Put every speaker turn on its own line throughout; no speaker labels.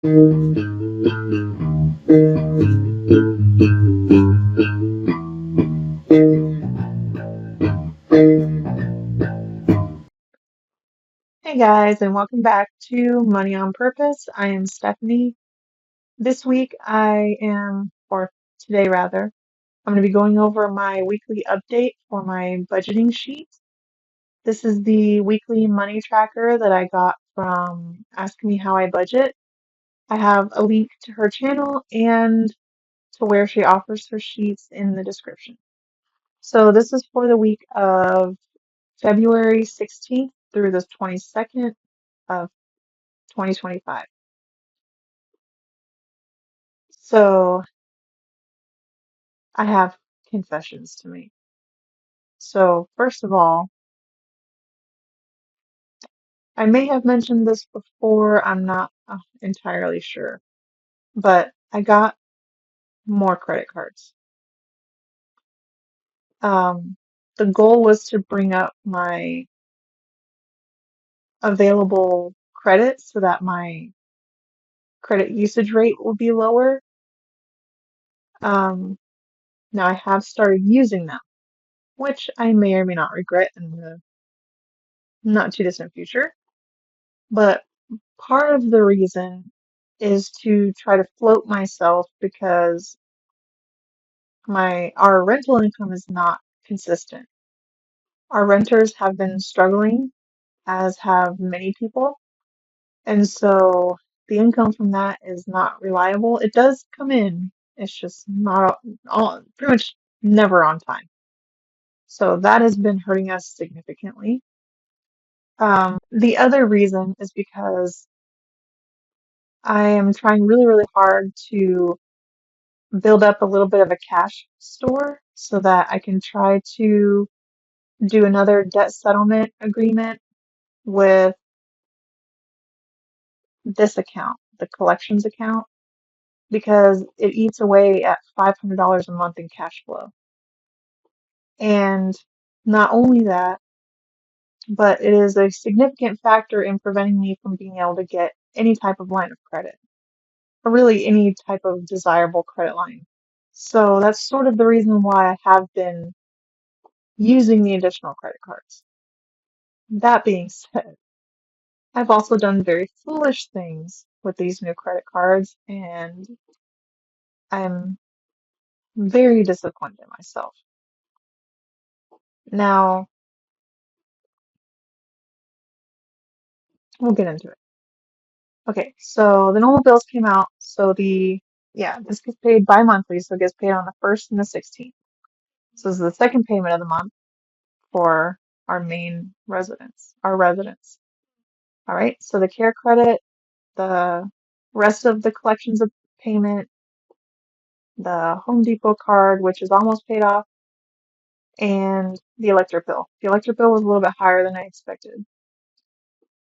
Hey guys, and welcome back to Money on Purpose. I am Stephanie. This week or today rather, I'm going to be going over my weekly update for my budgeting sheet. This is the weekly money tracker that I got from Ask Me How I Budget. I have a link to her channel and to where she offers her sheets in the description. So this is for the week of February 16th through the 22nd of 2025. So I have confessions to make. So first of all, I may have mentioned this before, I'm not entirely sure, but I got more credit cards. The goal was to bring up my available credit so that my credit usage rate will be lower. Um, Now I have started using them, which I may or may not regret in the not too distant future. But part of the reason is to try to float myself because our rental income is not consistent. Our renters have been struggling, as have many people, and so the income from that is not reliable. It does come in, it's just not pretty much never on time. So that has been hurting us significantly. The other reason is because I am trying really, really hard to build up a little bit of a cash store so that I can try to do another debt settlement agreement with this account, the collections account, because it eats away at $500 a month in cash flow. And not only that, but it is a significant factor in preventing me from being able to get any type of line of credit, or really any type of desirable credit line. So that's sort of the reason why I have been using the additional credit cards. That being said, I've also done very foolish things with these new credit cards, and I'm very disappointed in myself. Now, we'll get into it. Okay, so the normal bills came out. This gets paid bi-monthly, so it gets paid on the 1st and the 16th. So this is the second payment of the month for our main residents. All right, so the care credit, the rest of the collections of payment, the Home Depot card, which is almost paid off, and the electric bill. The electric bill was a little bit higher than I expected.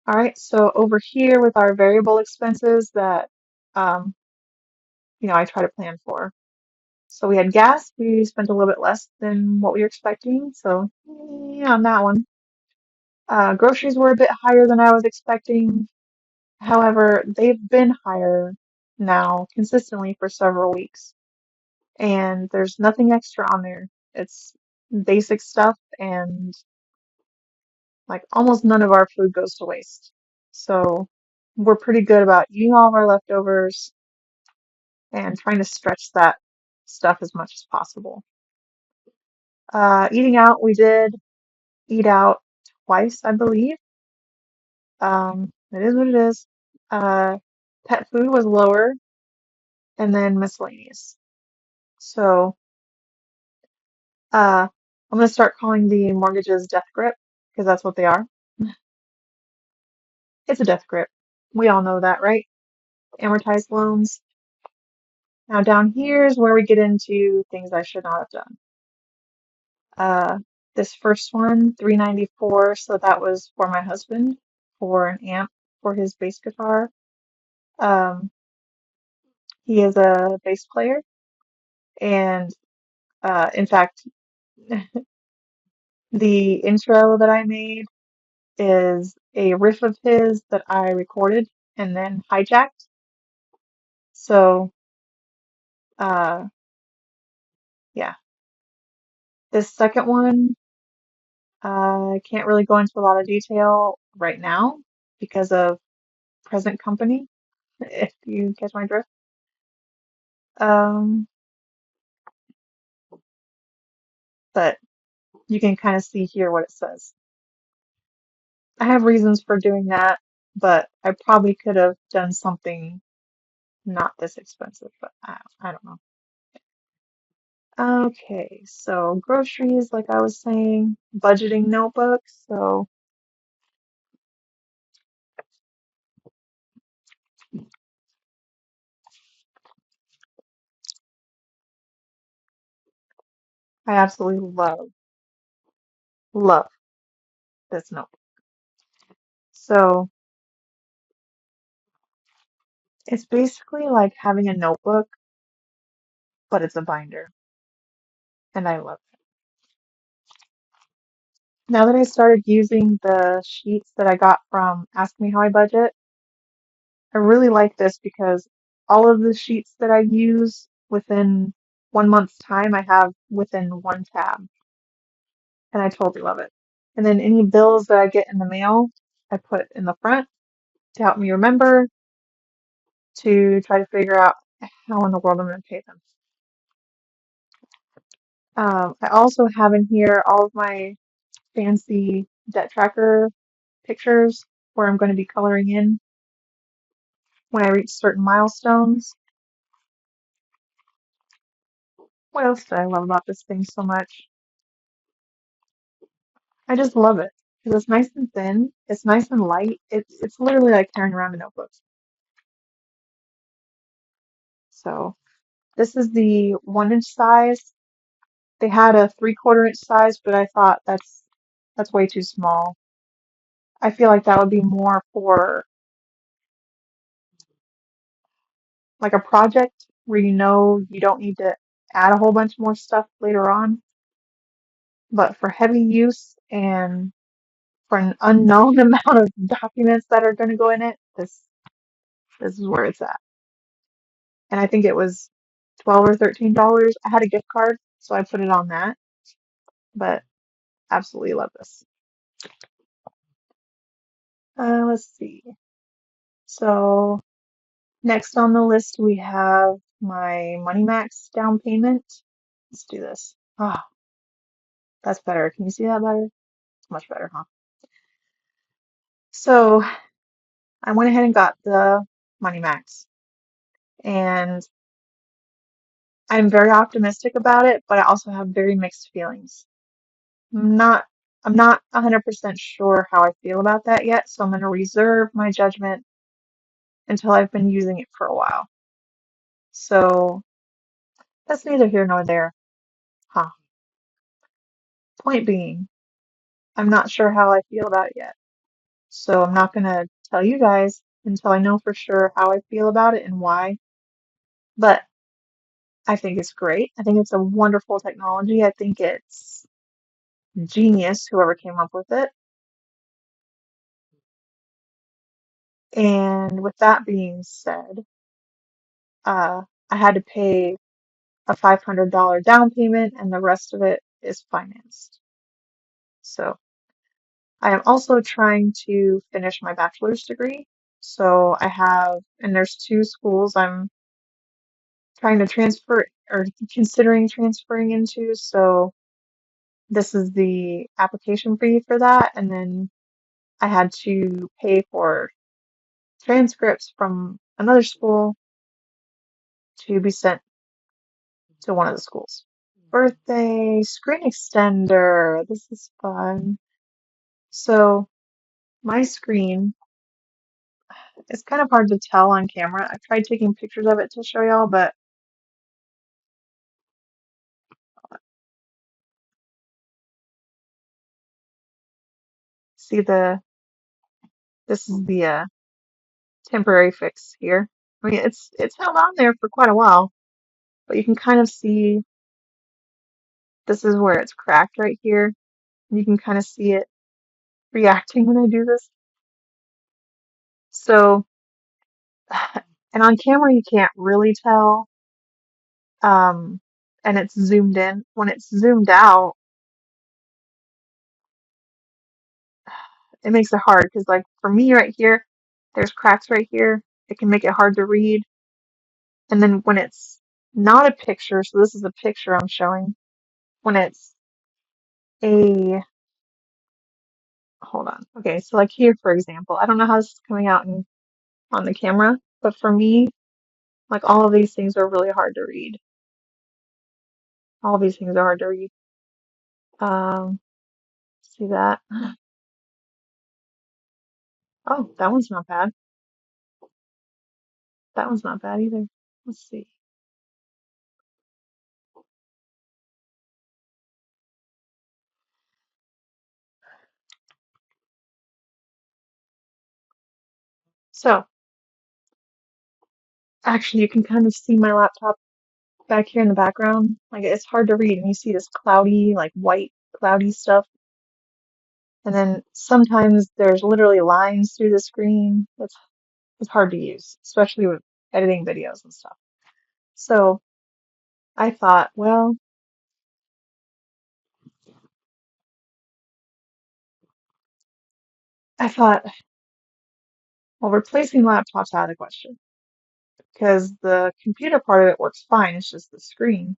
All right, so over here with our variable expenses that um, I try to plan for. So we had gas, we spent a little bit less than what we were expecting. So yeah, on that one. Groceries were a bit higher than I was expecting. However, they've been higher now consistently for several weeks. And there's nothing extra on there. It's basic stuff, and like almost none of our food goes to waste. So we're pretty good about eating all of our leftovers and trying to stretch that stuff as much as possible. Eating out, we did eat out twice, I believe. It is what it is. Uh, Pet food was lower, and then miscellaneous. So I'm gonna start calling the mortgages death grip because that's what they are. It's a death grip. We all know that, right? Amortized loans. Now down here is where we get into things I should not have done. This first one, 394, so that was for my husband for an amp for his bass guitar. Um, he is a bass player, and in fact, the intro that I made is a riff of his that I recorded and then hijacked. So, uh, yeah, this second one, I can't really go into a lot of detail right now because of present company, if you catch my drift. Um, but you can kind of see here what it says. I have reasons for doing that, but I probably could have done something not this expensive, but I don't know. Okay, so groceries, like I was saying, budgeting notebooks. So I absolutely love this notebook. So it's basically like having a notebook, but it's a binder, and I love it. Now that I started using the sheets that I got from Ask Me How I Budget, I really like this because all of the sheets that I use within 1 month's time, I have within one tab, and I totally love it. And then any bills that I get in the mail, I put in the front to help me remember to try to figure out how in the world I'm going to pay them. I also have in here all of my fancy debt tracker pictures where I'm going to be coloring in when I reach certain milestones. What else do I love about this thing so much? I just love it because it's nice and thin. It's nice and light. It's literally like carrying around a notebook. So this is the 1 inch size. They had a 3/4 inch size, but I thought that's way too small. I feel like that would be more for like a project where you know you don't need to add a whole bunch more stuff later on. But for heavy use and for an unknown amount of documents that are going to go in it, this is where it's at. And I think it was $12 or $13. I had a gift card, so I put it on that. But absolutely love this. Let's see. So next on the list we have my Money Max down payment. Let's do this. Ah, that's better. Can you see that better? It's much better, huh? So I went ahead and got the Money Max, and I'm very optimistic about it, but I also have very mixed feelings. I'm not I'm not 100% sure how I feel about that yet, so I'm going to reserve my judgment until I've been using it for a while. So that's neither here nor there. Huh. Point being, I'm not sure how I feel about it yet. So I'm not going to tell you guys until I know for sure how I feel about it and why. But I think it's great. I think it's a wonderful technology. I think it's genius, whoever came up with it. And with that being said, uh, I had to pay a $500 down payment and the rest of it is financed. So I am also trying to finish my bachelor's degree. So I have, and there's two schools I'm trying to transfer or considering transferring into. So this is the application fee for that. And then I had to pay for transcripts from another school to be sent to one of the schools. Birthday screen extender. This is fun. So my screen, it's kind of hard to tell on camera. I tried taking pictures of it to show y'all, but see this is the temporary fix here. I mean, it's held on there for quite a while, but you can kind of see this is where it's cracked right here. You can kind of see it reacting when I do this. So And on camera, you can't really tell. And it's zoomed in. When it's zoomed out, it makes it hard because, like, for me right here, there's cracks right here. It can make it hard to read. And then when it's not a picture, so this is a picture I'm showing. When it's a, hold on. Okay, so like here, for example, I don't know how this is coming out on the camera, but for me, like all of these things are really hard to read. All of these things are hard to read. Um, see that? Oh, that one's not bad. That one's not bad either. Let's see. So, actually, you can kind of see my laptop back here in the background. Like, it's hard to read, and you see this cloudy, like white, cloudy stuff. And then sometimes there's literally lines through the screen. It's hard to use, especially with editing videos and stuff. So I thought, well, I thought, well, replacing laptops out of the question because the computer part of it works fine. It's just the screen.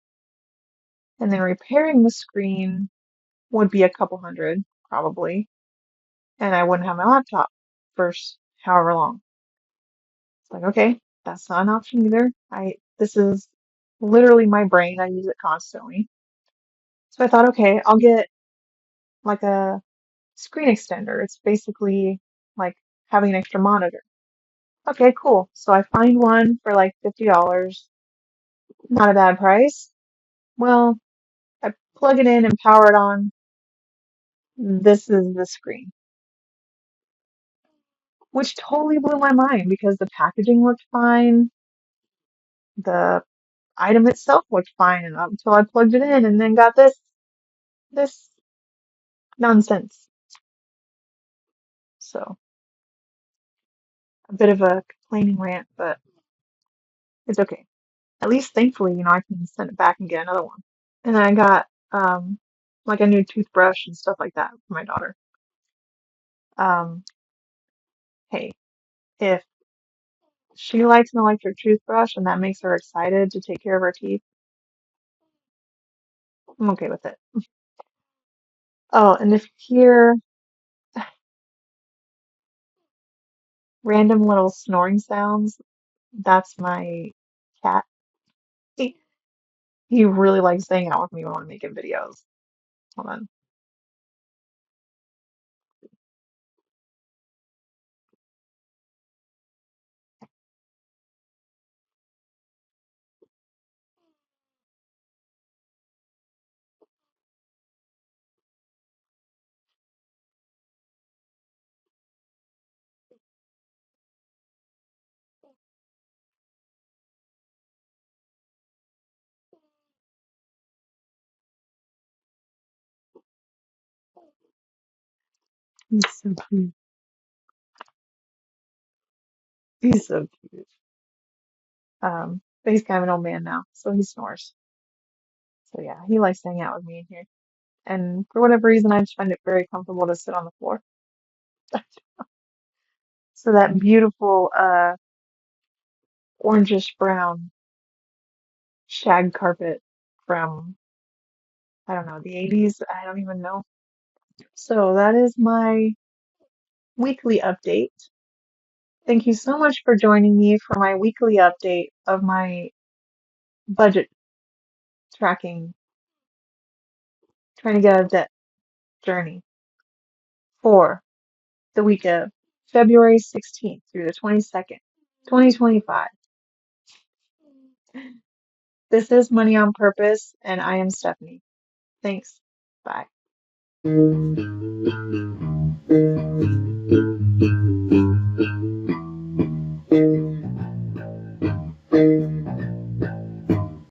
And then repairing the screen would be a couple hundred, probably. And I wouldn't have my laptop for however long. It's like, okay, that's not an option either. This is literally my brain. I use it constantly. So I thought, okay, I'll get like a screen extender. It's basically like having an extra monitor. Okay, cool. So I find one for like $50. Not a bad price. Well, I plug it in and power it on. This is the screen, which totally blew my mind because the packaging looked fine. The item itself looked fine and until I plugged it in and then got this nonsense. So a bit of a complaining rant, but it's okay. At least thankfully, I can send it back and get another one. And then I got like a new toothbrush and stuff like that for my daughter. Um, hey, if she likes an electric toothbrush and that makes her excited to take care of her teeth, I'm okay with it. Oh, and if you hear random little snoring sounds, that's my cat. He, he really likes hanging out with me when I'm making videos. Hold on. He's so cute. He's so cute. But he's kind of an old man now, so he snores. So yeah, he likes hanging out with me in here. And for whatever reason, I just find it very comfortable to sit on the floor. So that beautiful orangish brown shag carpet from, I don't know, the 80s. I don't even know. So that is my weekly update. Thank you so much for joining me for my weekly update of my budget tracking, trying to get out of debt journey for the week of February 16th through the 22nd, 2025. This is Money on Purpose, and I am Stephanie. Thanks. Bye.